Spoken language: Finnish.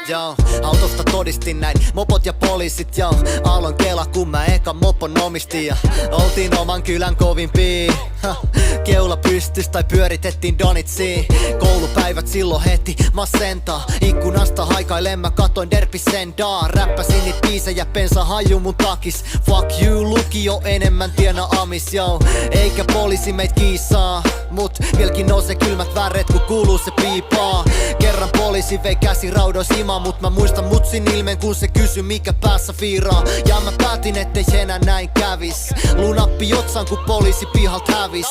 joo. Autosta todistin näin mopot ja poliisit, joo. Aloin kela kun mä eka mopon omistin ja oltiin oman kylän kovimpia. Keula pystys tai pyöritettiin Donitsiin. Koulupäivät silloin heti masentaa. Ikkunasta haikailen mä katoin Derpisendaa. Räppäsin niit biisejä pensa haju mun takis. Fuck you lukio enemmän tiena amis, joo. Eikä poliisi meit kiisaa, mut vieläkin nousee kylmät väret kun kuuluu se piipaa. Kerran poliisi vei käsi raudois himaan, mut mä muistan mutsin ilmeen kun se kysy mikä päässä fiiraa. Ja mä päätin ettei enää näin kävis. Lunappi jotsaan kun poliisi pihalt hävis.